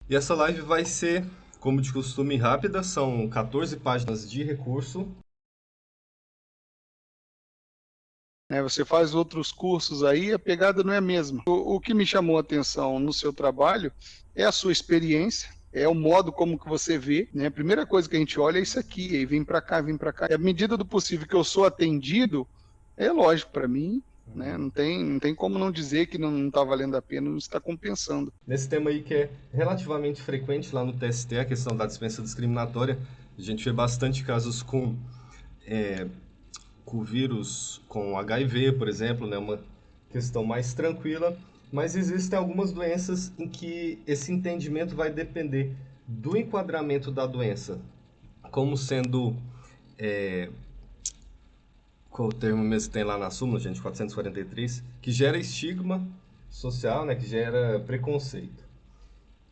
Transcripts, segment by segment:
E essa live vai ser, como de costume, rápida, são 14 páginas de recurso. Você faz outros cursos aí, a pegada não é a mesma. O que me chamou a atenção no seu trabalho é a sua experiência, é o modo como que você vê, né? A primeira coisa que a gente olha é isso aqui, aí vem para cá, vem para cá. E à medida do possível que eu sou atendido, é lógico para mim, né? Não tem como não dizer que não está valendo a pena, não está compensando. Nesse tema aí que é relativamente frequente lá no TST, a questão da dispensa discriminatória, a gente vê bastante casos com vírus, com HIV, por exemplo, né, uma questão mais tranquila, mas existem algumas doenças em que esse entendimento vai depender do enquadramento da doença, como sendo, qual o termo mesmo que tem lá na súmula, gente, 443, que gera estigma social, né, que gera preconceito.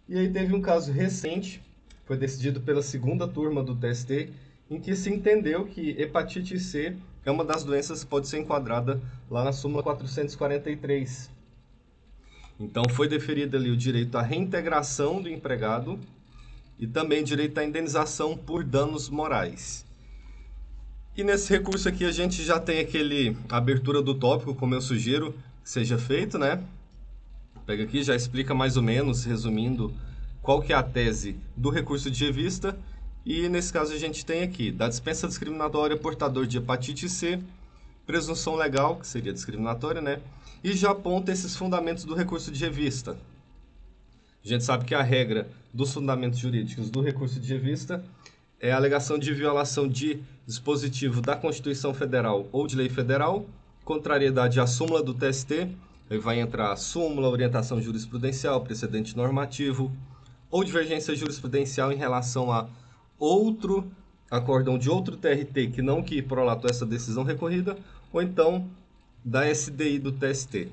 E aí teve um caso recente, foi decidido pela segunda turma do TST, em que se entendeu que hepatite C é uma das doenças que pode ser enquadrada lá na súmula 443. Então foi deferido ali o direito à reintegração do empregado e também direito à indenização por danos morais. E nesse recurso aqui a gente já tem a abertura do tópico, como eu sugiro que seja feito, né? Pega aqui, já explica mais ou menos, resumindo, qual que é a tese do recurso de revista. E nesse caso a gente tem aqui, da dispensa discriminatória portador de hepatite C, presunção legal, que seria discriminatória, né? E já aponta esses fundamentos do recurso de revista. A gente sabe que a regra dos fundamentos jurídicos do recurso de revista é a alegação de violação de dispositivo da Constituição Federal ou de lei federal, contrariedade à súmula do TST, aí vai entrar súmula, orientação jurisprudencial, precedente normativo, ou divergência jurisprudencial em relação a outro acórdão de outro TRT que não que prolatou essa decisão recorrida, ou então da SDI do TST.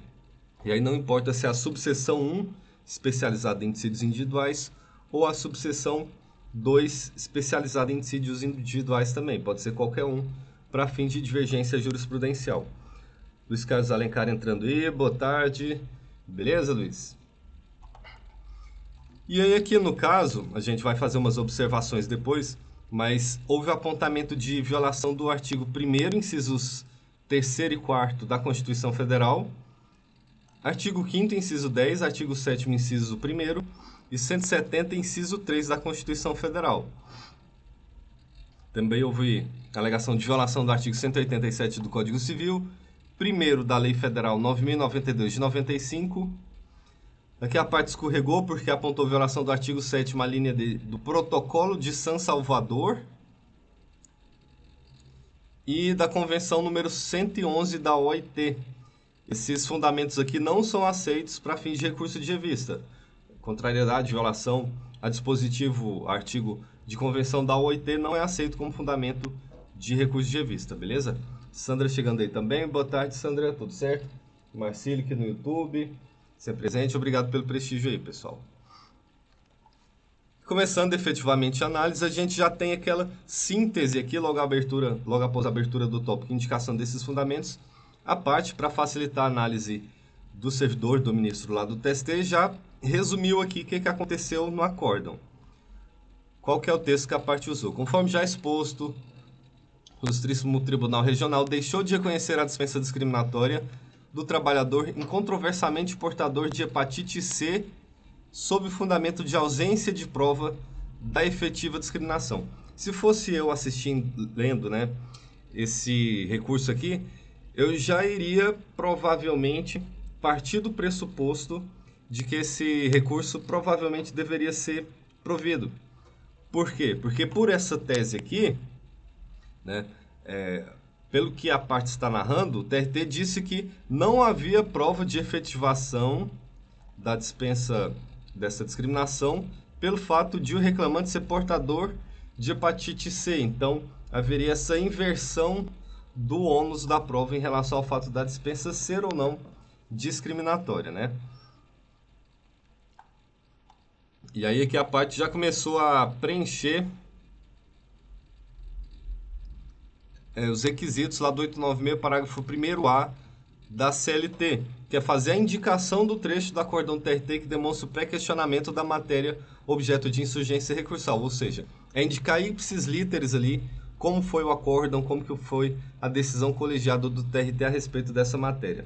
E aí não importa se é a subseção 1, especializada em dissídios individuais, ou a subseção 2, especializada em dissídios individuais também. Pode ser qualquer um, para fim de divergência jurisprudencial. Luiz Carlos Alencar entrando aí, boa tarde. Beleza, Luiz? E aí aqui no caso, a gente vai fazer umas observações depois, mas houve apontamento de violação do artigo 1º, incisos 3º e 4º da Constituição Federal, artigo 5º, inciso 10, artigo 7º, inciso 1º e 170, inciso 3 da Constituição Federal. Também houve alegação de violação do artigo 187 do Código Civil, primeiro da Lei Federal 9.092 de 95. Aqui a parte escorregou porque apontou violação do artigo 7º, a linha do Protocolo de San Salvador e da Convenção número 111 da OIT. Esses fundamentos aqui não são aceitos para fins de recurso de revista. Contrariedade, violação a dispositivo, artigo de convenção da OIT não é aceito como fundamento de recurso de revista, beleza? Sandra chegando aí também. Boa tarde, Sandra. Tudo certo? Marcílio aqui no YouTube. Ser presente. Obrigado pelo prestígio aí, pessoal. Começando efetivamente a análise, a gente já tem aquela síntese aqui, logo após a abertura do tópico, indicação desses fundamentos. A parte, para facilitar a análise do servidor, do ministro lá do TST, já resumiu aqui o que aconteceu no acórdão. Qual que é o texto que a parte usou? Conforme já exposto, o Ilustríssimo Tribunal Regional deixou de reconhecer a dispensa discriminatória do trabalhador incontroversamente portador de hepatite C sob o fundamento de ausência de prova da efetiva discriminação. Se fosse eu assistindo, lendo, né, esse recurso aqui, eu já iria provavelmente partir do pressuposto de que esse recurso provavelmente deveria ser provido. Por quê? Porque por essa tese aqui, né, pelo que a parte está narrando, o TRT disse que não havia prova de efetivação da dispensa dessa discriminação pelo fato de o reclamante ser portador de hepatite C. Então, haveria essa inversão do ônus da prova em relação ao fato da dispensa ser ou não discriminatória, né? E aí aqui a parte já começou a preencher os requisitos lá do 896, parágrafo 1º A da CLT, que é fazer a indicação do trecho do acórdão do TRT que demonstra o pré-questionamento da matéria objeto de insurgência recursal, ou seja, é indicar ipsis literis ali como foi o acórdão, como que foi a decisão colegiada do TRT a respeito dessa matéria.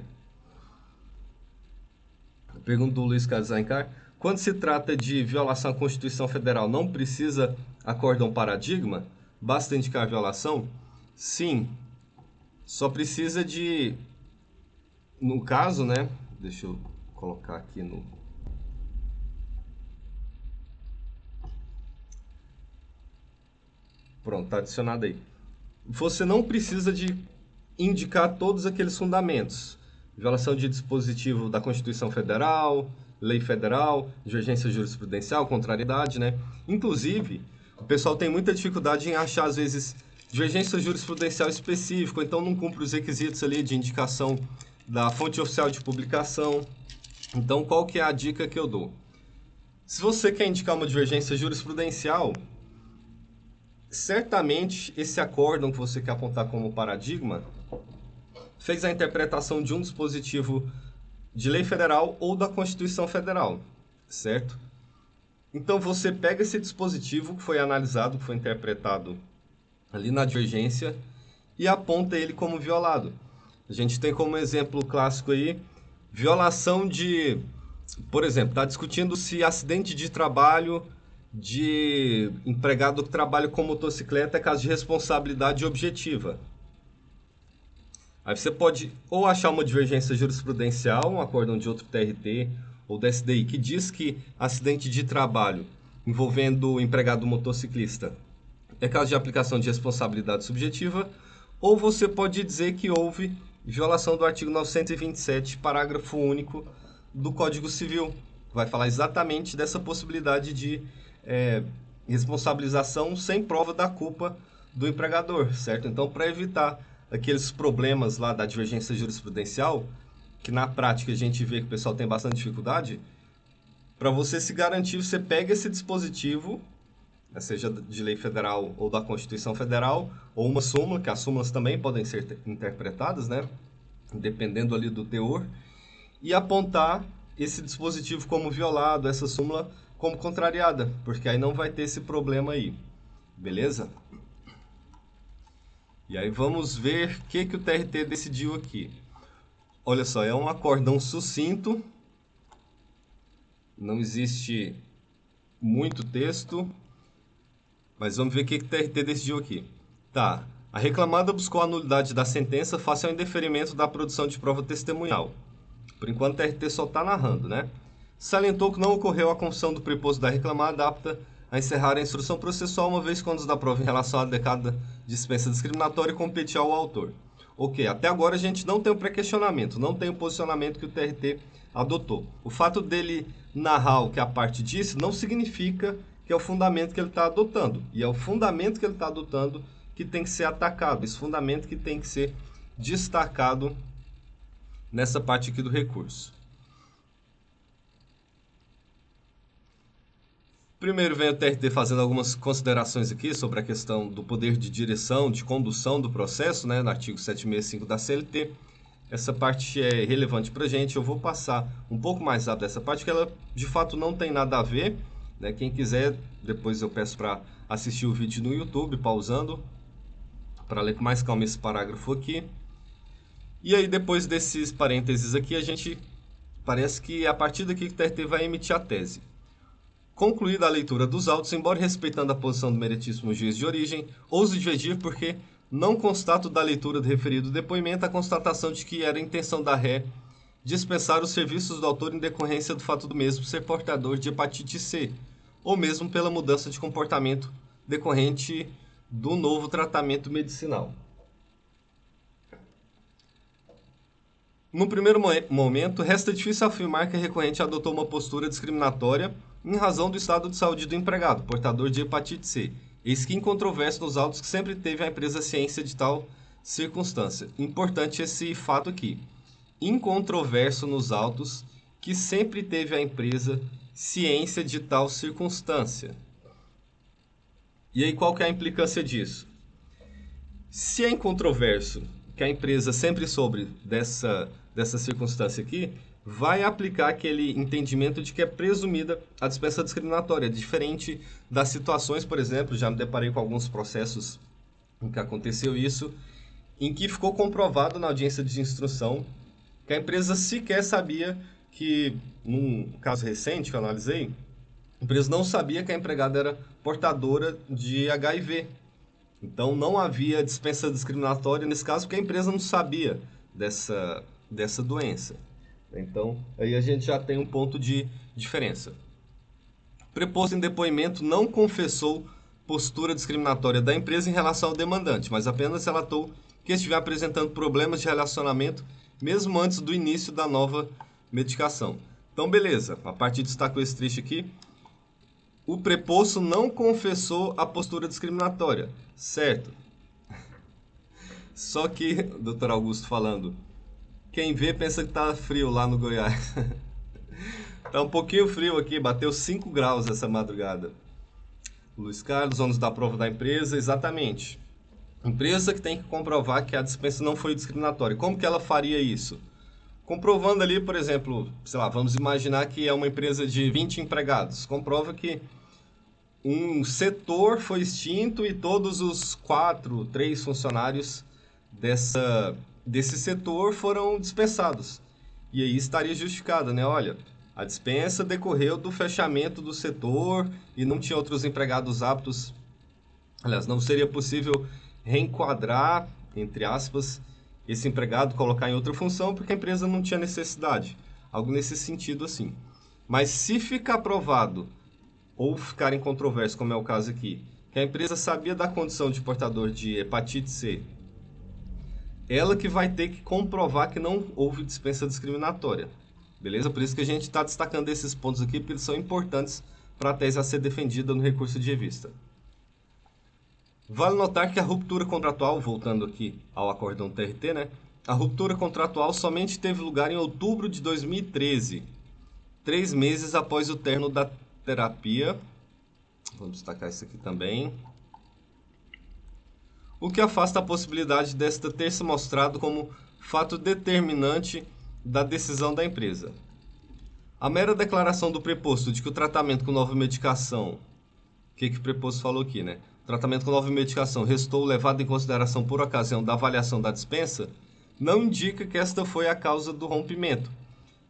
Pergunta do Luiz Carlos Alencar: quando se trata de violação à Constituição Federal, não precisa acórdão paradigma? Basta indicar a violação? Sim, só precisa de, no caso, né? Deixa eu colocar aqui no... Pronto, tá adicionado aí. Você não precisa de indicar todos aqueles fundamentos. Violação de dispositivo da Constituição Federal, lei federal, divergência jurisprudencial, contrariedade, né? Inclusive, o pessoal tem muita dificuldade em achar, às vezes, divergência jurisprudencial específica, ou então não cumpre os requisitos ali de indicação da fonte oficial de publicação. Então, qual que é a dica que eu dou? Se você quer indicar uma divergência jurisprudencial, certamente esse acórdão que você quer apontar como paradigma fez a interpretação de um dispositivo de lei federal ou da Constituição Federal, certo? Então você pega esse dispositivo que foi analisado, que foi interpretado ali na divergência e aponta ele como violado. A gente tem como exemplo clássico aí, violação de, por exemplo, está discutindo se acidente de trabalho de empregado que trabalha com motocicleta é caso de responsabilidade objetiva. Aí você pode ou achar uma divergência jurisprudencial, um acórdão de outro TRT ou da SDI, que diz que acidente de trabalho envolvendo o empregado motociclista é caso de aplicação de responsabilidade subjetiva, ou você pode dizer que houve violação do artigo 927, parágrafo único do Código Civil. Vai falar exatamente dessa possibilidade de responsabilização sem prova da culpa do empregador, certo? Então, para evitar aqueles problemas lá da divergência jurisprudencial, que na prática a gente vê que o pessoal tem bastante dificuldade, para você se garantir, você pega esse dispositivo, seja de lei federal ou da Constituição Federal, ou uma súmula, que as súmulas também podem ser interpretadas, né? Dependendo ali do teor, e apontar esse dispositivo como violado, essa súmula como contrariada, porque aí não vai ter esse problema aí, beleza? E aí vamos ver o que o TRT decidiu aqui. Olha só, é um acórdão sucinto, não existe muito texto, mas vamos ver o que o TRT decidiu aqui. Tá, a reclamada buscou a nulidade da sentença face ao indeferimento da produção de prova testemunhal. Por enquanto o TRT só está narrando, né? Salientou que não ocorreu a confissão do preposto da reclamada apta a encerrar a instrução processual, uma vez que quando da prova em relação à decada dispensa discriminatória competia ao autor. Ok, até agora a gente não tem o pré-questionamento, não tem o posicionamento que o TRT adotou. O fato dele narrar o que a parte disse não significa que é o fundamento que ele está adotando. E é o fundamento que ele está adotando que tem que ser atacado, esse fundamento que tem que ser destacado nessa parte aqui do recurso. Primeiro vem o TRT fazendo algumas considerações aqui sobre a questão do poder de direção, de condução do processo, né, no artigo 765 da CLT. Essa parte é relevante para a gente, eu vou passar um pouco mais rápido dessa parte, que ela de fato não tem nada a ver, né? Quem quiser, depois eu peço para assistir o vídeo no YouTube, pausando, para ler com mais calma esse parágrafo aqui. E aí depois desses parênteses aqui, a gente parece que a partir daqui que o TRT vai emitir a tese. Concluída a leitura dos autos, embora respeitando a posição do meritíssimo juiz de origem, ouso divergir porque não constato da leitura do referido depoimento a constatação de que era a intenção da ré dispensar os serviços do autor em decorrência do fato do mesmo ser portador de hepatite C, ou mesmo pela mudança de comportamento decorrente do novo tratamento medicinal. No primeiro momento, resta difícil afirmar que a recorrente adotou uma postura discriminatória em razão do estado de saúde do empregado, portador de hepatite C, eis que incontroverso nos autos que sempre teve a empresa ciência de tal circunstância. Importante esse fato aqui. Incontroverso nos autos que sempre teve a empresa ciência de tal circunstância. E aí qual que é a implicância disso? Se é incontroverso que a empresa sempre soube dessa dessa circunstância aqui, vai aplicar aquele entendimento de que é presumida a dispensa discriminatória, diferente das situações, por exemplo, já me deparei com alguns processos em que aconteceu isso, em que ficou comprovado na audiência de instrução que a empresa sequer sabia que, num caso recente que eu analisei, a empresa não sabia que a empregada era portadora de HIV. Então, não havia dispensa discriminatória nesse caso, porque a empresa não sabia dessa doença. Então, aí a gente já tem um ponto de diferença. Preposto em depoimento não confessou postura discriminatória da empresa em relação ao demandante, mas apenas relatou que estiver apresentando problemas de relacionamento mesmo antes do início da nova medicação. Então, beleza. A partir destacou esse trecho aqui. O preposto não confessou a postura discriminatória, certo? Só que, Dr. Augusto falando, quem vê pensa que tá frio lá no Goiás. Tá um pouquinho frio aqui, bateu 5 graus essa madrugada. Luiz Carlos, ônus da prova da empresa, exatamente. Empresa que tem que comprovar que a dispensa não foi discriminatória. Como que ela faria isso? Comprovando ali, por exemplo, sei lá, vamos imaginar que é uma empresa de 20 empregados. Comprova que um setor foi extinto e todos os 3 funcionários desse setor foram dispensados. E aí estaria justificada, né? Olha, a dispensa decorreu do fechamento do setor e não tinha outros empregados aptos. Aliás, não seria possível reenquadrar, entre aspas, esse empregado, colocar em outra função, porque a empresa não tinha necessidade. Algo nesse sentido assim. Mas se ficar provado, ou ficar em controvérsia, como é o caso aqui, que a empresa sabia da condição de portador de hepatite C, ela que vai ter que comprovar que não houve dispensa discriminatória. Beleza? Por isso que a gente está destacando esses pontos aqui, porque eles são importantes para a tese a ser defendida no recurso de revista. Vale notar que a ruptura contratual, voltando aqui ao acórdão TRT, né? A ruptura contratual somente teve lugar em outubro de 2013, 3 meses após o término da terapia. Vamos destacar isso aqui também. O que afasta a possibilidade desta ter se mostrado como fato determinante da decisão da empresa. A mera declaração do preposto de que o tratamento com nova medicação... O que o preposto falou aqui, né? O tratamento com nova medicação restou levado em consideração por ocasião da avaliação da dispensa não indica que esta foi a causa do rompimento,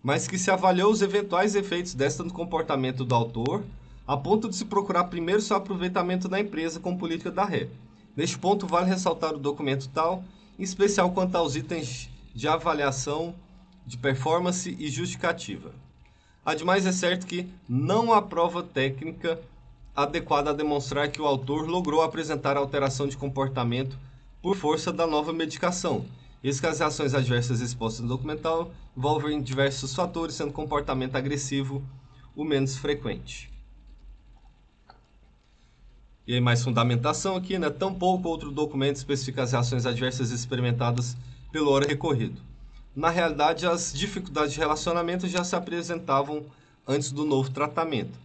mas que se avaliou os eventuais efeitos desta no comportamento do autor, a ponto de se procurar primeiro seu aproveitamento da empresa com política da ré. Neste ponto, vale ressaltar o documento tal, em especial quanto aos itens de avaliação de performance e justificativa. Ademais, é certo que não há prova técnica adequada a demonstrar que o autor logrou apresentar alteração de comportamento por força da nova medicação. Eis que as reações adversas expostas no documental envolvem diversos fatores, sendo comportamento agressivo o menos frequente. E aí mais fundamentação aqui, né? Tampouco outro documento especifica as reações adversas experimentadas pelo ora recorrido. Na realidade, as dificuldades de relacionamento já se apresentavam antes do novo tratamento.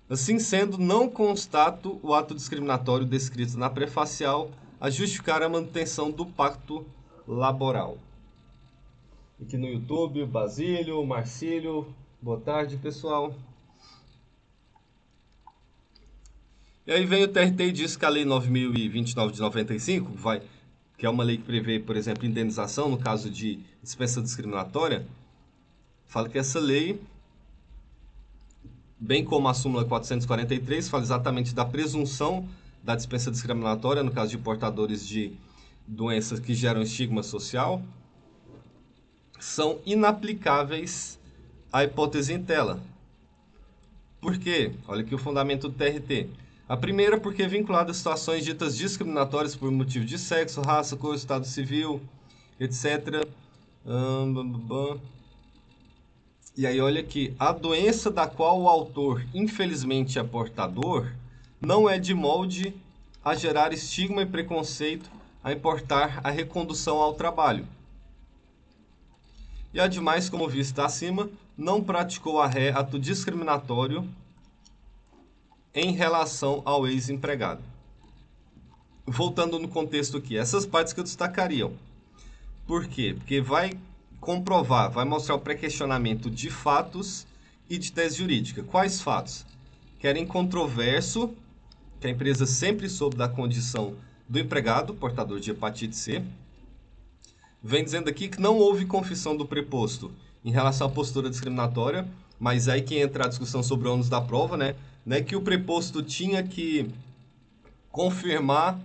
Assim sendo, não constato o ato discriminatório descrito na prefacial a justificar a manutenção do pacto laboral. Aqui no YouTube, Basílio, Marcílio, boa tarde, pessoal. E aí vem o TRT e diz que a Lei 9.029 de 95, que é uma lei que prevê, por exemplo, indenização no caso de dispensa discriminatória, fala que essa lei, bem como a súmula 443, fala exatamente da presunção da dispensa discriminatória no caso de portadores de doenças que geram estigma social, são inaplicáveis à hipótese em tela. Por quê? Olha aqui o fundamento do TRT. A primeira, porque é vinculada a situações ditas discriminatórias por motivo de sexo, raça, cor, estado civil, etc. E aí olha aqui, a doença da qual o autor infelizmente é portador não é de molde a gerar estigma e preconceito a importar a recondução ao trabalho. E ademais, como visto acima, não praticou a ré ato discriminatório em relação ao ex-empregado. Voltando no contexto aqui, essas partes que eu destacaria. Por quê? Porque vai comprovar, vai mostrar o pré-questionamento de fatos e de tese jurídica. Quais fatos? Que era incontroverso, que a empresa sempre soube da condição do empregado, portador de hepatite C. Vem dizendo aqui que não houve confissão do preposto em relação à postura discriminatória, mas aí que entra a discussão sobre o ônus da prova, né? Não é que o preposto tinha que confirmar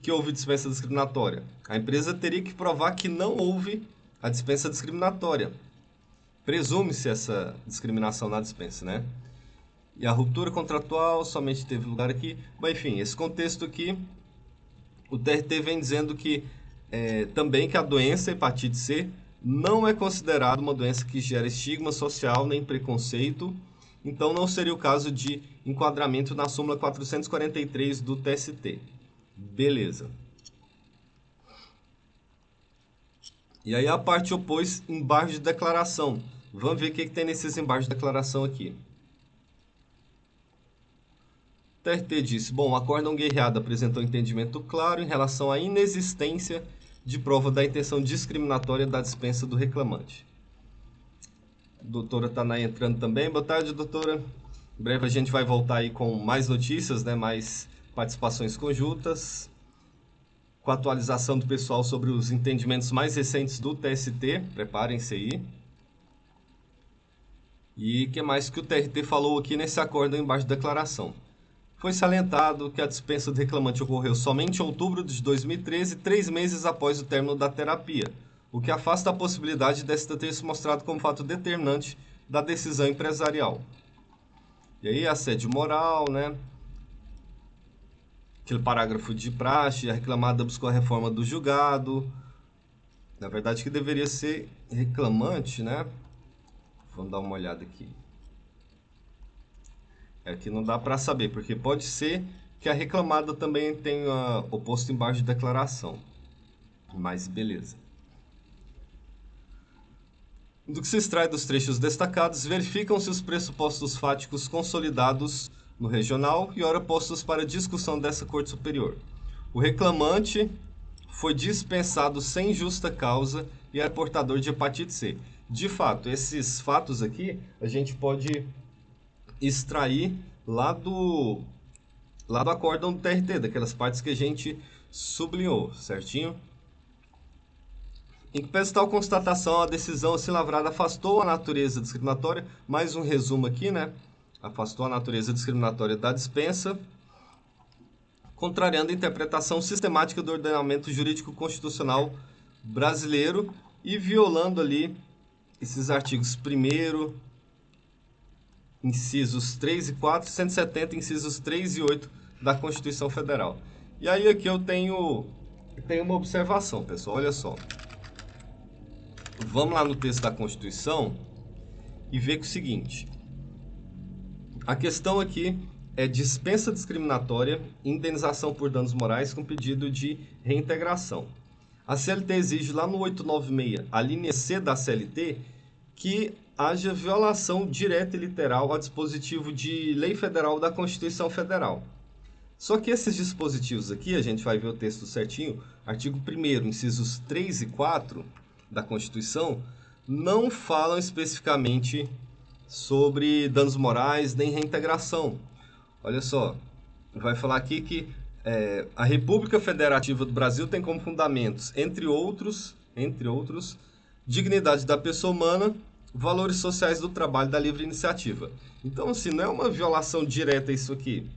que houve dispensa discriminatória. A empresa teria que provar que não houve a dispensa discriminatória. Presume-se essa discriminação na dispensa, né? E a ruptura contratual somente teve lugar aqui. Mas, enfim, esse contexto aqui, o TRT vem dizendo que também que a doença hepatite C não é considerada uma doença que gera estigma social nem preconceito, então não seria o caso de enquadramento na súmula 443 do TST. Beleza. E aí a parte opôs embargos de declaração. Vamos ver o que tem nesses embargos de declaração aqui. O TRT disse, bom, o acórdão guerreado apresentou entendimento claro em relação à inexistência de prova da intenção discriminatória da dispensa do reclamante. A doutora Tanay entrando também. Boa tarde, doutora. Em breve a gente vai voltar aí com mais notícias, né, mais participações conjuntas, com a atualização do pessoal sobre os entendimentos mais recentes do TST. Preparem-se aí. E o que mais que o TRT falou aqui nesse acórdão embaixo de declaração? Foi salientado que a dispensa do reclamante ocorreu somente em outubro de 2013, 3 meses após o término da terapia, o que afasta a possibilidade desta ter se mostrado como fato determinante da decisão empresarial. E aí, assédio moral, né? Aquele parágrafo de praxe, a reclamada buscou a reforma do julgado. Na verdade, que deveria ser reclamante, né? Vamos dar uma olhada aqui. Aqui não dá para saber, porque pode ser que a reclamada também tenha o posto embaixo de declaração. Mas beleza. Do que se extrai dos trechos destacados, verificam-se os pressupostos fáticos consolidados no regional e ora postos para discussão dessa Corte Superior. O reclamante foi dispensado sem justa causa e era portador de hepatite C. De fato, esses fatos aqui a gente pode extrair lá do acórdão do TRT, daquelas partes que a gente sublinhou, certinho? Em que pese tal constatação, a decisão assim lavrada afastou a natureza discriminatória, mais um resumo aqui, né? Afastou a natureza discriminatória da dispensa, contrariando a interpretação sistemática do ordenamento jurídico constitucional brasileiro e violando ali esses artigos 1º, incisos 3 e 4, 170, incisos 3 e 8 da Constituição Federal. E aí aqui eu tenho uma observação, pessoal, olha só. Vamos lá no texto da Constituição e ver que é o seguinte. A questão aqui é dispensa discriminatória e indenização por danos morais com pedido de reintegração. A CLT exige lá no 896, a linha C da CLT, que haja violação direta e literal ao dispositivo de lei federal da Constituição Federal. Só que esses dispositivos aqui, a gente vai ver o texto certinho, artigo 1º, incisos 3 e 4 da Constituição, não falam especificamente sobre danos morais nem reintegração. Olha só, vai falar aqui que a República Federativa do Brasil tem como fundamentos, entre outros, dignidade da pessoa humana, valores sociais do trabalho da livre iniciativa. Então, assim, não é uma violação direta isso aqui.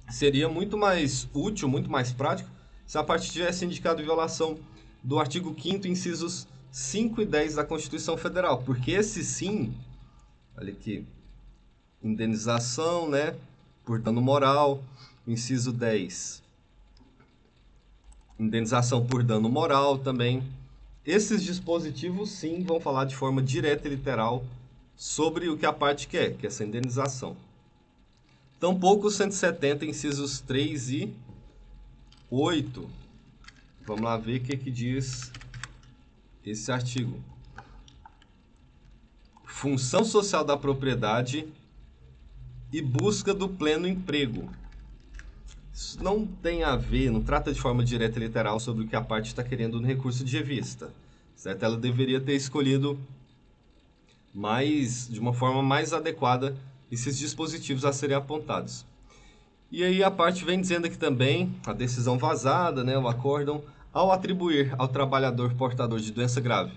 Seria muito mais útil, muito mais prático, se a parte tivesse indicado violação do artigo 5º, incisos 5 e 10 da Constituição Federal. Porque esse sim, olha aqui, indenização, né, por dano moral, inciso 10, indenização por dano moral também. Esses dispositivos, sim, vão falar de forma direta e literal sobre o que a parte quer, que é essa indenização. Tampouco 170, incisos 3 e 8. Vamos lá ver o que diz esse artigo. Função social da propriedade e busca do pleno emprego. Isso não tem a ver, não trata de forma direta e literal sobre o que a parte está querendo no recurso de revista. certo? Ela deveria ter escolhido de uma forma mais adequada esses dispositivos a serem apontados. E aí a parte vem dizendo aqui também, a decisão vazada, né, o acórdão, ao atribuir ao trabalhador portador de doença grave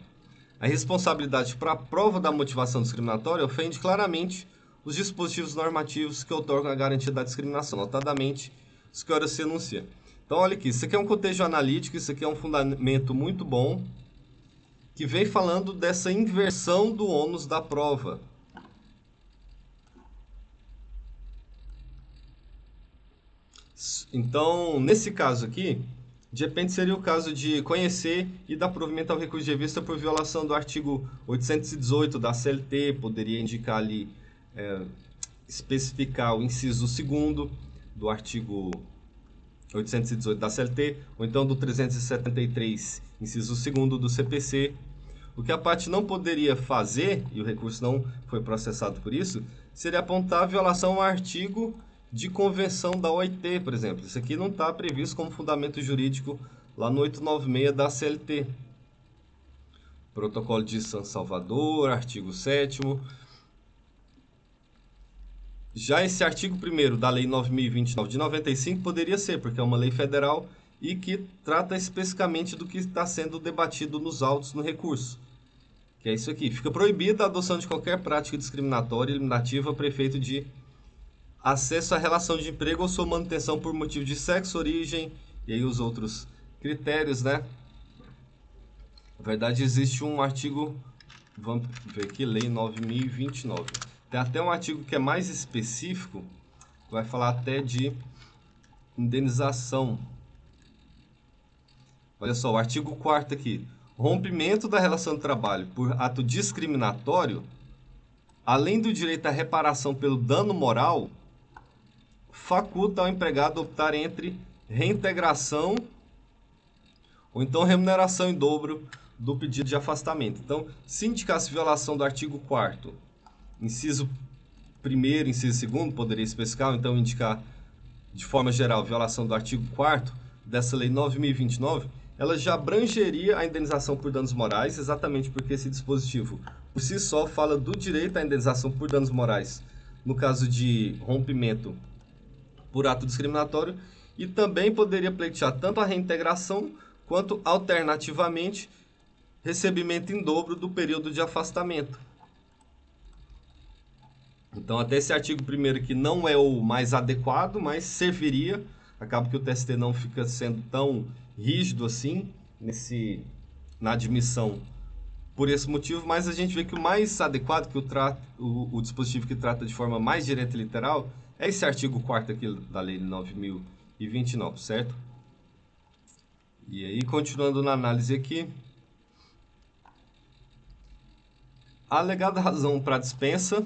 a responsabilidade para a prova da motivação discriminatória, ofende claramente os dispositivos normativos que outorgam a garantia da discriminação, notadamente os que ora se enuncia. Então, olha aqui, isso aqui é um contexto analítico, isso aqui é um fundamento muito bom, que vem falando dessa inversão do ônus da prova. Então, nesse caso aqui, de repente seria o caso de conhecer e dar provimento ao recurso de revista por violação do artigo 818 da CLT, poderia indicar ali, especificar o inciso 2º do artigo 818 da CLT, ou então do 373, inciso 2º do CPC. O que a parte não poderia fazer, e o recurso não foi processado por isso, seria apontar a violação ao artigo de convenção da OIT, por exemplo. Isso aqui não está previsto como fundamento jurídico lá no 896 da CLT. Protocolo de San Salvador, artigo 7º. Já esse artigo 1º da Lei 9.029 de 95 poderia ser, porque é uma lei federal e que trata especificamente do que está sendo debatido nos autos no recurso. Que é isso aqui. Fica proibida a adoção de qualquer prática discriminatória eliminativa para efeito de acesso à relação de emprego ou sua manutenção por motivo de sexo, origem, e aí os outros critérios, né? Na verdade, existe um artigo, vamos ver aqui, Lei 9.029. Tem até um artigo que é mais específico, que vai falar até de indenização. Olha só, o artigo 4º aqui. Rompimento da relação de trabalho por ato discriminatório, além do direito à reparação pelo dano moral, faculta ao empregado optar entre reintegração ou então remuneração em dobro do pedido de afastamento. Então, se indicasse violação do artigo 4º, inciso 1º, inciso 2º, poderia especificar, ou então indicar de forma geral violação do artigo 4º dessa Lei 9.029, ela já abrangeria a indenização por danos morais, exatamente porque esse dispositivo, por si só, fala do direito à indenização por danos morais, no caso de rompimento por ato discriminatório, e também poderia pleitear tanto a reintegração, quanto, alternativamente, recebimento em dobro do período de afastamento. Então, até esse artigo 1º aqui não é o mais adequado, mas serviria. Acaba que o TST não fica sendo tão rígido assim na admissão por esse motivo, mas a gente vê que o mais adequado, que o dispositivo que trata de forma mais direta e literal, é esse artigo 4º aqui da Lei 9.029, certo? E aí, continuando na análise aqui, a alegada razão para dispensa,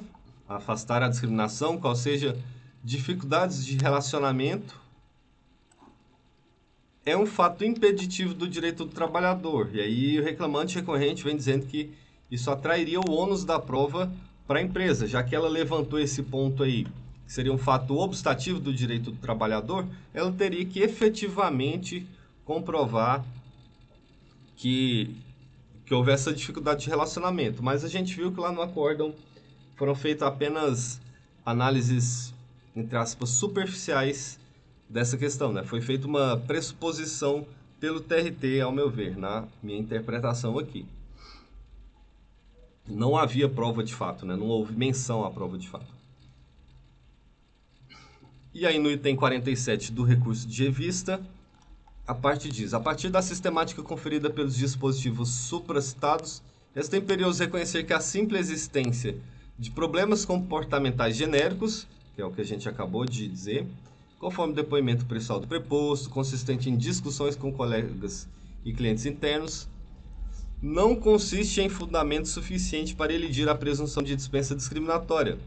afastar a discriminação, qual seja dificuldades de relacionamento, é um fato impeditivo do direito do trabalhador. E aí o reclamante recorrente vem dizendo que isso atrairia o ônus da prova para a empresa, já que ela levantou esse ponto aí, que seria um fato obstativo do direito do trabalhador, ela teria que efetivamente comprovar que houve essa dificuldade de relacionamento. Mas a gente viu que lá no acórdão foram feitas apenas análises, entre aspas, superficiais dessa questão, né? Foi feita uma pressuposição pelo TRT, ao meu ver, na minha interpretação aqui. Não havia prova de fato, né? Não houve menção à prova de fato. E aí no item 47 do recurso de revista, a parte diz: a partir da sistemática conferida pelos dispositivos supracitados, resta imperioso reconhecer que a simples existência de problemas comportamentais genéricos, que é o que a gente acabou de dizer, conforme o depoimento pessoal do preposto, consistente em discussões com colegas e clientes internos, não consiste em fundamento suficiente para elidir a presunção de dispensa discriminatória,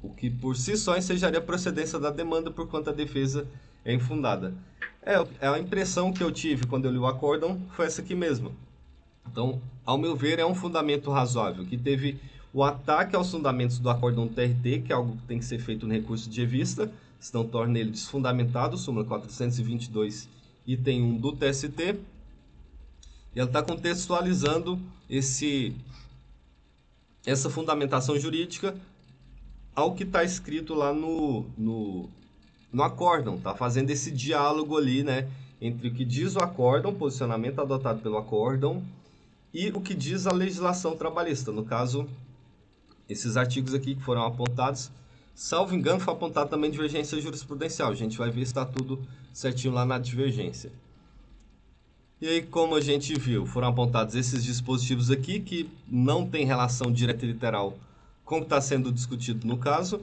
o que por si só ensejaria a procedência da demanda por quanto a defesa é infundada. A impressão que eu tive quando eu li o acórdão foi essa aqui mesmo. Então, ao meu ver, é um fundamento razoável, que teve o ataque aos fundamentos do acórdão do TRT, que é algo que tem que ser feito no recurso de revista, senão torna ele desfundamentado, súmula 422, item 1 do TST. E ela está contextualizando essa fundamentação jurídica ao que está escrito lá no acórdão, tá fazendo esse diálogo ali, né, entre o que diz o acórdão, posicionamento adotado pelo acórdão, e o que diz a legislação trabalhista. No caso, esses artigos aqui que foram apontados, salvo engano, foi apontado também divergência jurisprudencial. A gente vai ver se está tudo certinho lá na divergência. E aí, como a gente viu, foram apontados esses dispositivos aqui que não tem relação direta e literal com o que está sendo discutido no caso.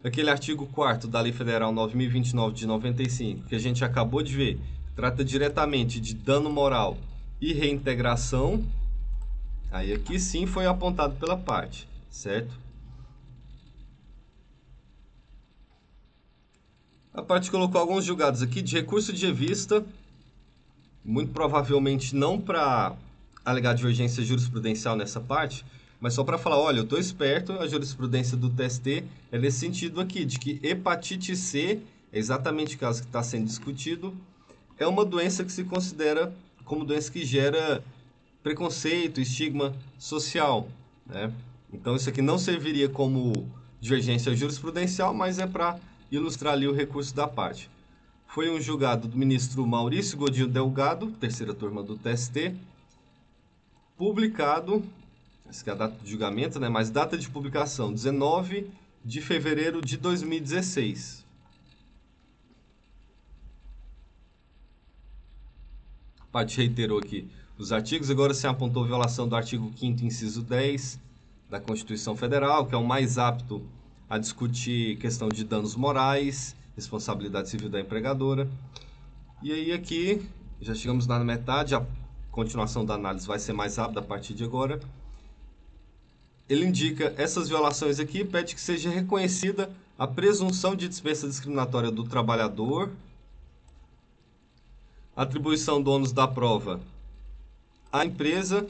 Aquele artigo 4º da Lei Federal 9.029 de 95, que a gente acabou de ver, trata diretamente de dano moral e reintegração. Aí aqui sim foi apontado pela parte, certo? A parte colocou alguns julgados aqui de recurso de revista, muito provavelmente não para alegar divergência jurisprudencial nessa parte, mas só para falar, olha, eu estou esperto, a jurisprudência do TST é nesse sentido aqui, de que hepatite C, é exatamente o caso que está sendo discutido, é uma doença que se considera como doença que gera preconceito, estigma social, né? Então isso aqui não serviria como divergência jurisprudencial, mas é para ilustrar ali o recurso da parte. Foi um julgado do ministro Maurício Godinho Delgado, terceira turma do TST, publicado, essa que é a data de julgamento, né? Mas data de publicação, 19 de fevereiro de 2016. A parte reiterou aqui os artigos, agora se apontou violação do artigo 5º, inciso 10 da Constituição Federal, que é o mais apto a discutir questão de danos morais, responsabilidade civil da empregadora. E aí aqui, já chegamos na metade, a continuação da análise vai ser mais rápida a partir de agora. Ele indica essas violações aqui, pede que seja reconhecida a presunção de dispensa discriminatória do trabalhador, atribuição do ônus da prova à empresa,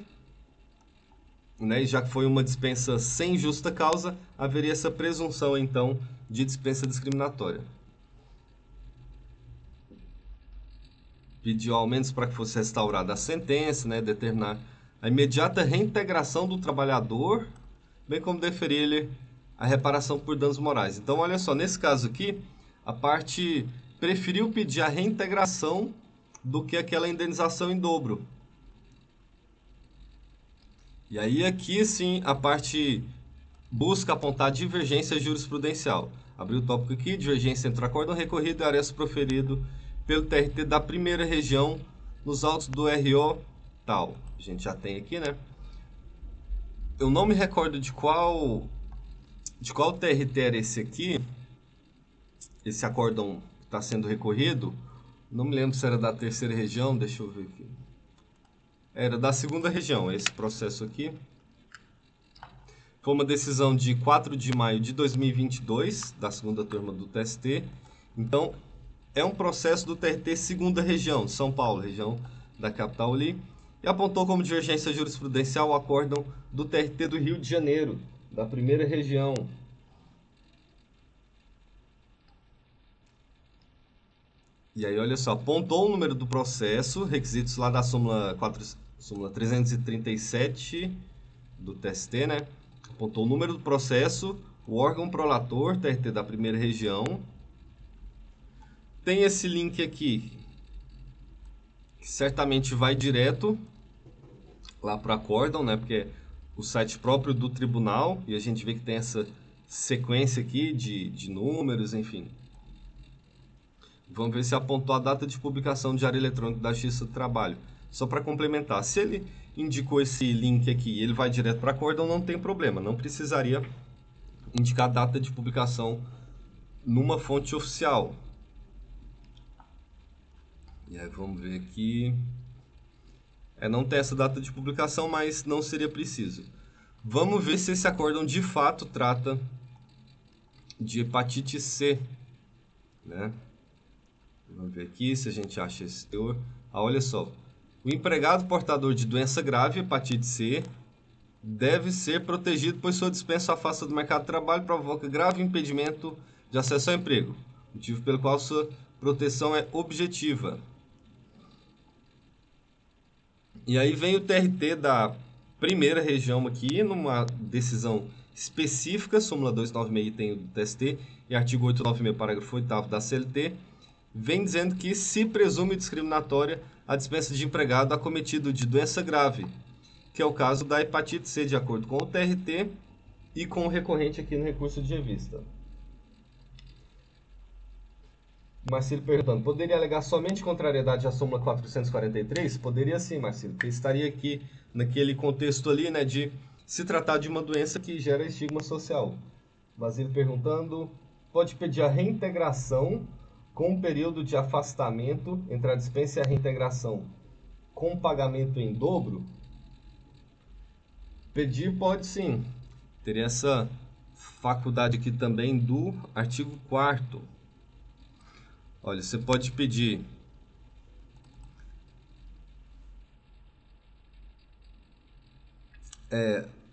né, e já que foi uma dispensa sem justa causa, haveria essa presunção, então, de dispensa discriminatória. Pediu ao menos para que fosse restaurada a sentença, né, determinar a imediata reintegração do trabalhador, bem como deferir-lhe a reparação por danos morais. Então, olha só, nesse caso aqui, a parte preferiu pedir a reintegração do que aquela indenização em dobro. E aí aqui sim a parte busca apontar divergência jurisprudencial. Abriu o tópico aqui, divergência entre acórdão recorrido e aresto proferido pelo TRT da primeira região nos autos do RO tal. A gente já tem aqui, né? Eu não me recordo de qual TRT era esse aqui, esse acórdão que está sendo recorrido. Não me lembro se era da terceira região, deixa eu ver aqui. Era da segunda região, esse processo aqui. Foi uma decisão de 4 de maio de 2022, da segunda turma do TST. Então, é um processo do TRT segunda região, São Paulo, região da capital ali. E apontou como divergência jurisprudencial o acórdão do TRT do Rio de Janeiro, da primeira região. E aí, olha só, apontou o número do processo, requisitos lá da súmula 337 do TST, né? Apontou o número do processo, o órgão prolator, TRT da primeira região. Tem esse link aqui, que certamente vai direto lá para o acórdão, né? Porque é o site próprio do tribunal, e a gente vê que tem essa sequência aqui de números, enfim. Vamos ver se apontou a data de publicação do Diário Eletrônico da Justiça do Trabalho. Só para complementar, se ele indicou esse link aqui e ele vai direto para acórdão, não tem problema, não precisaria indicar a data de publicação numa fonte oficial. E aí vamos ver aqui. Não tem essa data de publicação, mas não seria preciso. Vamos ver se esse acórdão de fato trata de hepatite C, né? Vamos ver aqui se a gente acha esse teor. Olha só. O empregado portador de doença grave, hepatite C, deve ser protegido, pois sua dispensa afasta do mercado de trabalho provoca grave impedimento de acesso ao emprego, motivo pelo qual sua proteção é objetiva. E aí vem o TRT da primeira região aqui, numa decisão específica, súmula 296 item do TST e artigo 896, parágrafo 8º da CLT, vem dizendo que se presume discriminatória a dispensa de empregado acometido de doença grave, que é o caso da hepatite C, de acordo com o TRT e com o recorrente aqui no recurso de revista. Marcílio perguntando, poderia alegar somente contrariedade à súmula 443? Poderia sim, Marcílio, porque estaria aqui naquele contexto ali, né, de se tratar de uma doença que gera estigma social. Basílio perguntando, pode pedir a reintegração com um período de afastamento entre a dispensa e a reintegração com pagamento em dobro? Pedir pode sim. Teria essa faculdade aqui também do artigo 4º. Olha, você pode pedir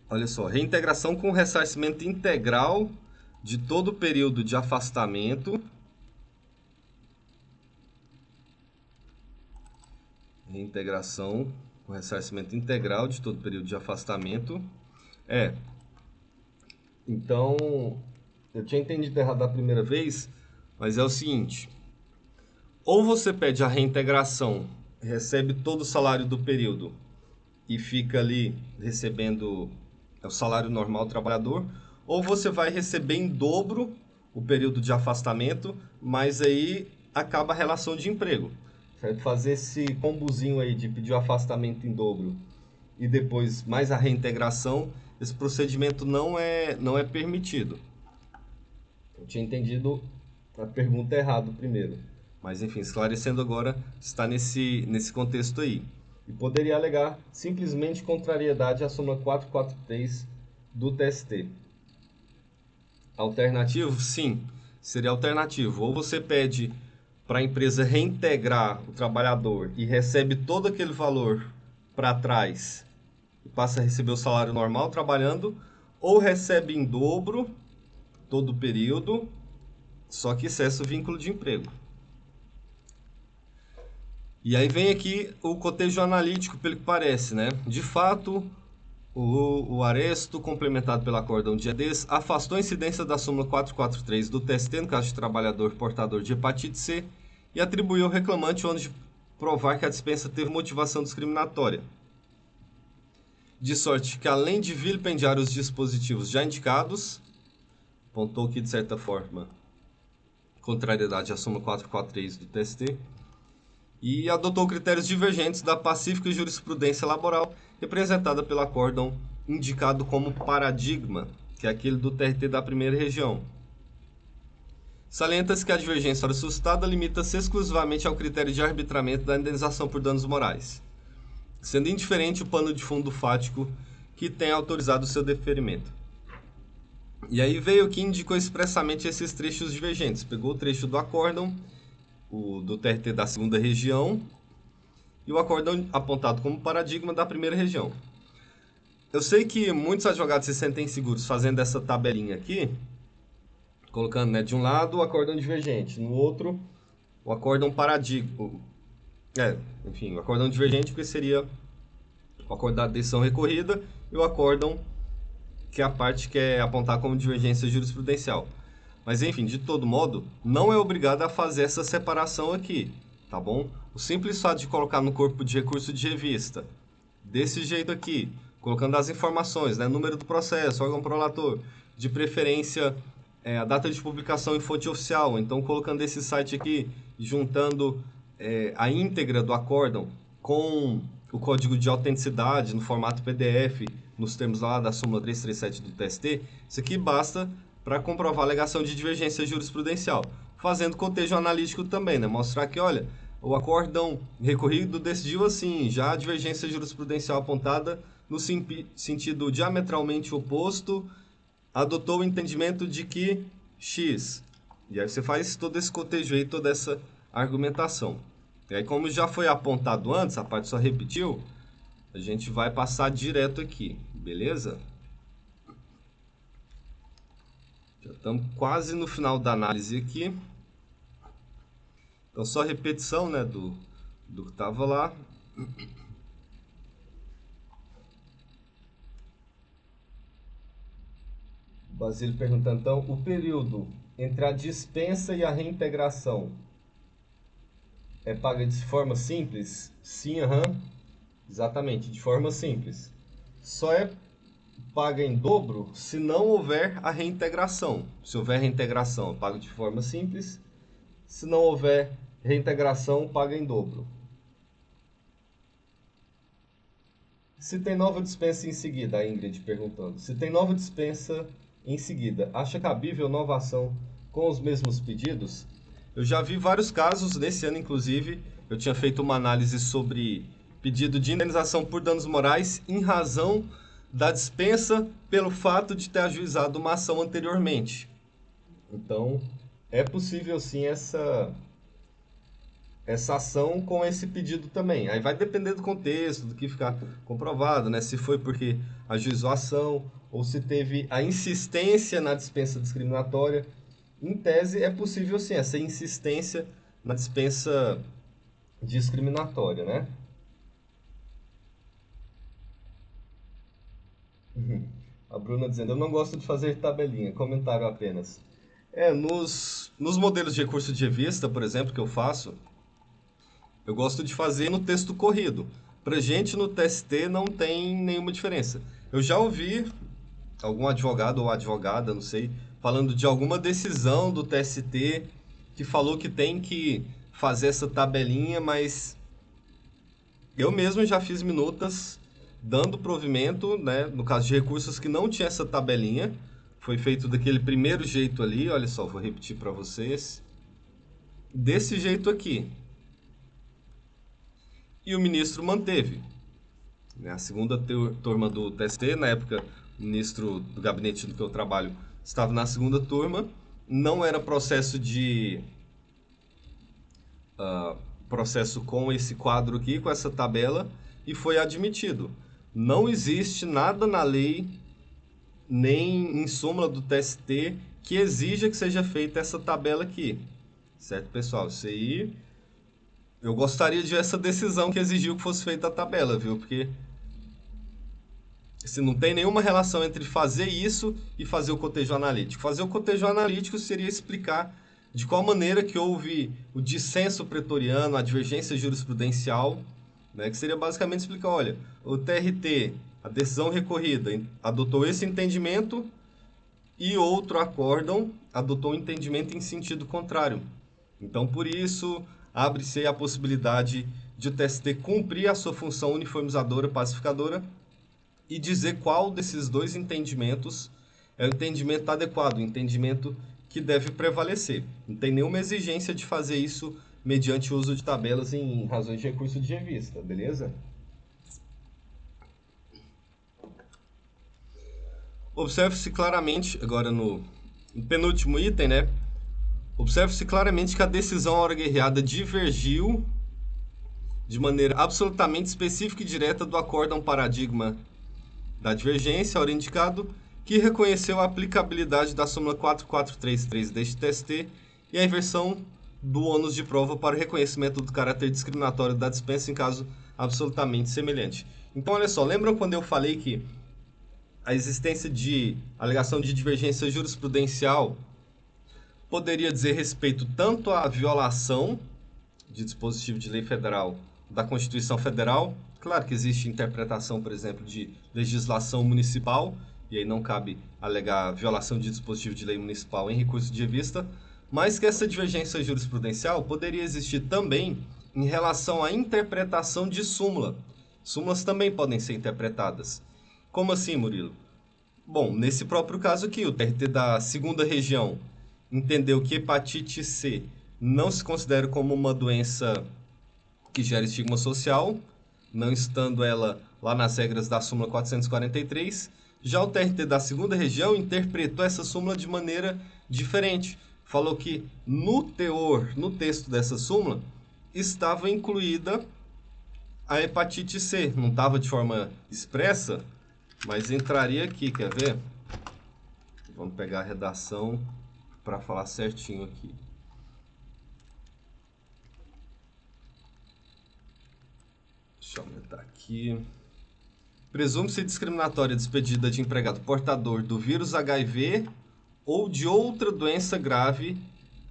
olha só, reintegração com ressarcimento integral de todo o período de afastamento. Reintegração com ressarcimento integral de todo o período de afastamento. Então, eu tinha entendido errado da primeira vez, mas é o seguinte. Ou você pede a reintegração, recebe todo o salário do período e fica ali recebendo o salário normal do trabalhador, ou você vai receber em dobro o período de afastamento, mas aí acaba a relação de emprego. Certo? Fazer esse combozinho aí de pedir o afastamento em dobro e depois mais a reintegração, esse procedimento não é permitido. Eu tinha entendido a pergunta errada primeiro. Mas, enfim, esclarecendo agora, está nesse contexto aí. E poderia alegar simplesmente contrariedade à súmula 443 do TST. Alternativo? Sim, seria alternativo. Ou você pede para a empresa reintegrar o trabalhador e recebe todo aquele valor para trás e passa a receber o salário normal trabalhando, ou recebe em dobro todo o período, só que cessa o vínculo de emprego. E aí vem aqui o cotejo analítico, pelo que parece, né? De fato, o Aresto, complementado pelo acórdão de EDES, afastou a incidência da súmula 443 do TST, no caso de trabalhador portador de hepatite C, e atribuiu ao reclamante onde provar que a dispensa teve motivação discriminatória. De sorte que, além de vilipendiar os dispositivos já indicados, apontou que, de certa forma, contrariedade à súmula 443 do TST, e adotou critérios divergentes da pacífica jurisprudência laboral, representada pelo acórdão indicado como paradigma, que é aquele do TRT da primeira região. Salienta-se que a divergência ora suscitada limita-se exclusivamente ao critério de arbitramento da indenização por danos morais, sendo indiferente o pano de fundo fático que tem autorizado o seu deferimento. E aí veio que indicou expressamente esses trechos divergentes. Pegou o trecho do acórdão, o do TRT da segunda região, e o acórdão apontado como paradigma da primeira região. Eu sei que muitos advogados se sentem seguros fazendo essa tabelinha aqui, colocando, né, de um lado o acórdão divergente, no outro o acórdão paradigma. Enfim, o acórdão divergente porque seria o acórdão da decisão recorrida e o acórdão que é a parte que é apontar como divergência jurisprudencial. Mas, enfim, de todo modo, não é obrigado a fazer essa separação aqui, tá bom? O simples fato de colocar no corpo de recurso de revista, desse jeito aqui, colocando as informações, né? Número do processo, órgão prolator, de preferência a data de publicação em fonte oficial, então colocando esse site aqui, juntando a íntegra do acórdão com o código de autenticidade no formato PDF, nos termos lá da súmula 337 do TST, isso aqui basta para comprovar a alegação de divergência jurisprudencial, fazendo cotejo analítico também, né? Mostrar que, olha, o acórdão recorrido decidiu assim, já a divergência jurisprudencial apontada no sentido diametralmente oposto, adotou o entendimento de que X. E aí você faz todo esse cotejo aí, toda essa argumentação. E aí, como já foi apontado antes, a parte só repetiu, a gente vai passar direto aqui, beleza? Já estamos quase no final da análise aqui. Então, só repetição, né, do que estava lá. Basílio perguntando, então, o período entre a dispensa e a reintegração é paga de forma simples? Sim, aham. Exatamente, de forma simples. Só é paga em dobro se não houver a reintegração. Se houver reintegração, paga de forma simples. Se não houver reintegração, paga em dobro. Se tem nova dispensa em seguida, a Ingrid perguntando. Se tem nova dispensa em seguida, acha cabível nova ação com os mesmos pedidos? Eu já vi vários casos, nesse ano inclusive, eu tinha feito uma análise sobre pedido de indenização por danos morais em razão da dispensa pelo fato de ter ajuizado uma ação anteriormente. Então, é possível sim essa ação com esse pedido também. Aí vai depender do contexto, do que ficar comprovado, né? Se foi porque ajuizou a ação ou se teve a insistência na dispensa discriminatória. Em tese, é possível sim essa insistência na dispensa discriminatória, né? A Bruna dizendo, eu não gosto de fazer tabelinha, comentário apenas. Nos modelos de recurso de revista, por exemplo, que eu faço, eu gosto de fazer no texto corrido. Pra gente no TST não tem nenhuma diferença. Eu já ouvi algum advogado ou advogada, não sei, falando de alguma decisão do TST que falou que tem que fazer essa tabelinha, mas eu mesmo já fiz minutas dando provimento, né, no caso de recursos que não tinha essa tabelinha. Foi feito daquele primeiro jeito ali, olha só, vou repetir para vocês. Desse jeito aqui. E o ministro manteve. A segunda turma do TST, na época, o ministro do gabinete do que eu trabalho estava na segunda turma. Não era processo com esse quadro aqui, com essa tabela, e foi admitido. Não existe nada na lei, nem em súmula do TST, que exija que seja feita essa tabela aqui. Certo, pessoal? Isso aí... Eu gostaria de ver essa decisão que exigiu que fosse feita a tabela, viu? Porque se não tem nenhuma relação entre fazer isso e fazer o cotejo analítico. Fazer o cotejo analítico seria explicar de qual maneira que houve o dissenso pretoriano, a divergência jurisprudencial, né, que seria basicamente explicar, olha, o TRT, a decisão recorrida, adotou esse entendimento e outro acórdão adotou um entendimento em sentido contrário. Então, por isso, abre-se a possibilidade de o TST cumprir a sua função uniformizadora, pacificadora, e dizer qual desses dois entendimentos é o entendimento adequado, o entendimento que deve prevalecer. Não tem nenhuma exigência de fazer isso mediante o uso de tabelas em razões de recurso de revista, beleza? Observe-se claramente, agora no penúltimo item, né? Observe-se claramente que a decisão à hora guerreada divergiu de maneira absolutamente específica e direta do acórdão paradigma da divergência, ora indicado, que reconheceu a aplicabilidade da súmula 4433 deste TST e a inversão do ônus de prova para o reconhecimento do caráter discriminatório da dispensa em caso absolutamente semelhante. Então, olha só, lembram quando eu falei que a existência de alegação de divergência jurisprudencial poderia dizer respeito tanto à violação de dispositivo de lei federal da Constituição Federal. Claro que existe interpretação, por exemplo, de legislação municipal, e aí não cabe alegar violação de dispositivo de lei municipal em recurso de revista, mas que essa divergência jurisprudencial poderia existir também em relação à interpretação de súmula. Súmulas também podem ser interpretadas. Como assim, Murilo? Bom, nesse próprio caso aqui, o TRT da segunda região entendeu que hepatite C não se considera como uma doença que gera estigma social, não estando ela lá nas regras da súmula 443. Já o TRT da segunda região interpretou essa súmula de maneira diferente. Falou que no teor, no texto dessa súmula, estava incluída a hepatite C. Não estava de forma expressa, mas entraria aqui, quer ver? Vamos pegar a redação para falar certinho aqui. Deixa eu aumentar aqui. Presume-se discriminatória despedida de empregado portador do vírus HIV ou de outra doença grave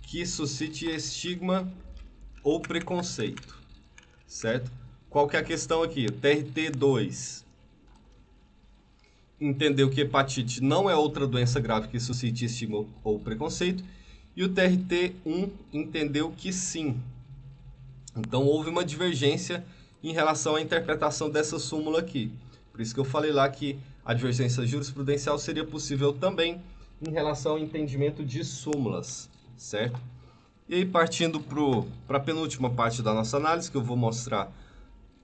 que suscite estigma ou preconceito, certo? Qual que é a questão aqui? O TRT2 entendeu que hepatite não é outra doença grave que suscite estigma ou preconceito, e o TRT1 entendeu que sim. Então houve uma divergência em relação à interpretação dessa súmula aqui. Por isso que eu falei lá que a divergência jurisprudencial seria possível também em relação ao entendimento de súmulas, certo? E aí, partindo para a penúltima parte da nossa análise, que eu vou mostrar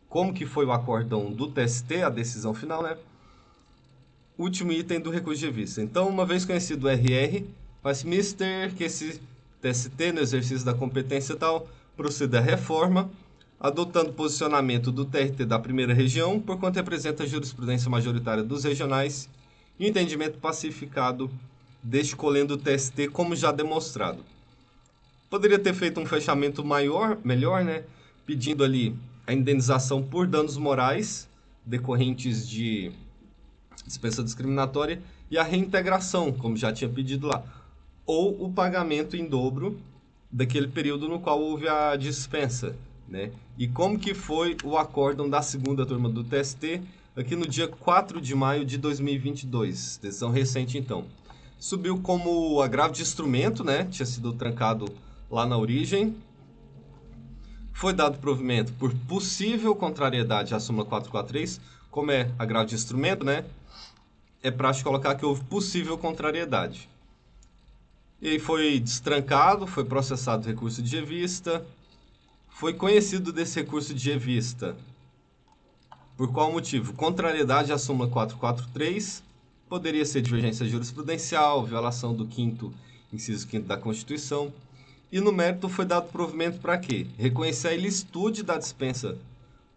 como que foi o acórdão do TST, a decisão final, né? Último item do recurso de vista. Então, uma vez conhecido o RR, faz mister que esse TST, no exercício da competência e tal, proceda à reforma, adotando o posicionamento do TRT da primeira região, por quanto representa a jurisprudência majoritária dos regionais, e entendimento pacificado deste colendo o TST, como já demonstrado. Poderia ter feito um fechamento melhor, né? Pedindo ali a indenização por danos morais decorrentes de dispensa discriminatória e a reintegração, como já tinha pedido lá, ou o pagamento em dobro daquele período no qual houve a dispensa, né? E como que foi o acórdão da segunda turma do TST aqui no dia 4 de maio de 2022, decisão recente então. Subiu como agravo de instrumento, né? Tinha sido trancado lá na origem. Foi dado provimento por possível contrariedade à súmula 443, como é agravo de instrumento, né? É prático colocar que houve possível contrariedade. E aí foi destrancado, foi processado o recurso de revista. Foi conhecido desse recurso de revista. Por qual motivo? Contrariedade à súmula 443, poderia ser divergência jurisprudencial, violação do 5º, inciso 5º da Constituição. E no mérito foi dado provimento para quê? Reconhecer a ilicitude da dispensa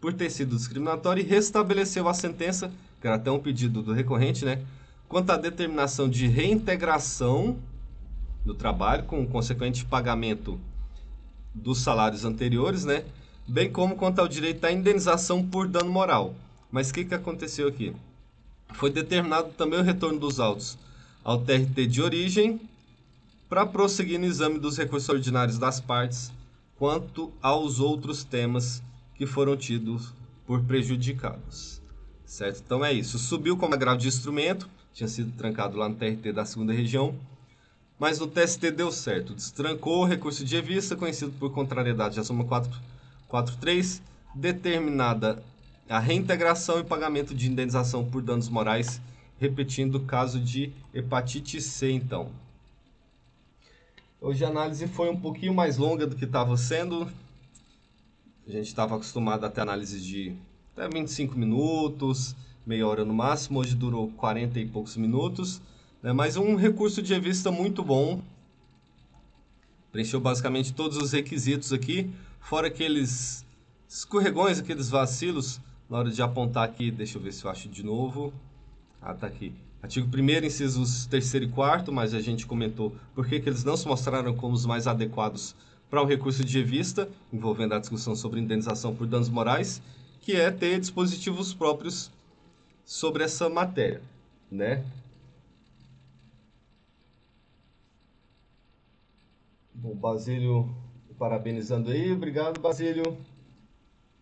por ter sido discriminatória e restabeleceu a sentença, que era até um pedido do recorrente, né? Quanto à determinação de reintegração do trabalho, com o consequente pagamento dos salários anteriores, né? Bem como quanto ao direito à indenização por dano moral. Mas o que aconteceu aqui? Foi determinado também o retorno dos autos ao TRT de origem para prosseguir no exame dos recursos ordinários das partes quanto aos outros temas que foram tidos por prejudicados. Certo? Então é isso. Subiu como agravo de instrumento, tinha sido trancado lá no TRT da segunda região, mas no TST deu certo. Destrancou o recurso de revista, conhecido por contrariedade à súmula 443, determinada a reintegração e pagamento de indenização por danos morais, repetindo o caso de hepatite C, então. Hoje a análise foi um pouquinho mais longa do que estava sendo. A gente estava acostumado a ter análise de até 25 minutos, meia hora no máximo. Hoje durou 40 e poucos minutos, né? Mas um recurso de revista muito bom. Preencheu basicamente todos os requisitos aqui, fora aqueles escorregões, aqueles vacilos. Na hora de apontar aqui, deixa eu ver se eu acho de novo. Ah, tá aqui. Artigo 1º, incisos 3º e 4º, mas a gente comentou por que eles não se mostraram como os mais adequados para o recurso de revista, envolvendo a discussão sobre indenização por danos morais, que é ter dispositivos próprios sobre essa matéria, né? Bom, Basílio, parabenizando aí. Obrigado, Basílio.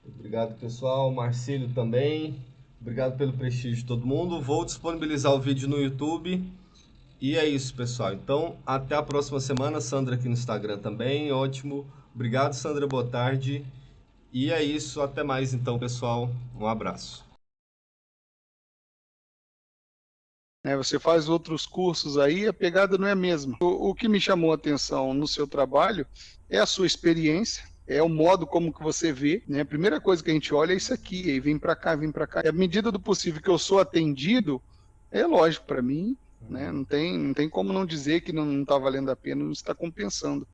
Obrigado, pessoal. Marcílio também. Obrigado pelo prestígio de todo mundo. Vou disponibilizar o vídeo no YouTube. E é isso, pessoal. Então, até a próxima semana. Sandra aqui no Instagram também. Ótimo. Obrigado, Sandra. Boa tarde. E é isso. Até mais, então, pessoal. Um abraço. Você faz outros cursos aí, a pegada não é a mesma. O que me chamou a atenção no seu trabalho é a sua experiência, é o modo como que você vê, né? A primeira coisa que a gente olha é isso aqui, aí vem para cá, vem para cá. E à medida do possível que eu sou atendido, é lógico para mim, né? Não tem como não dizer que não está valendo a pena, não está compensando.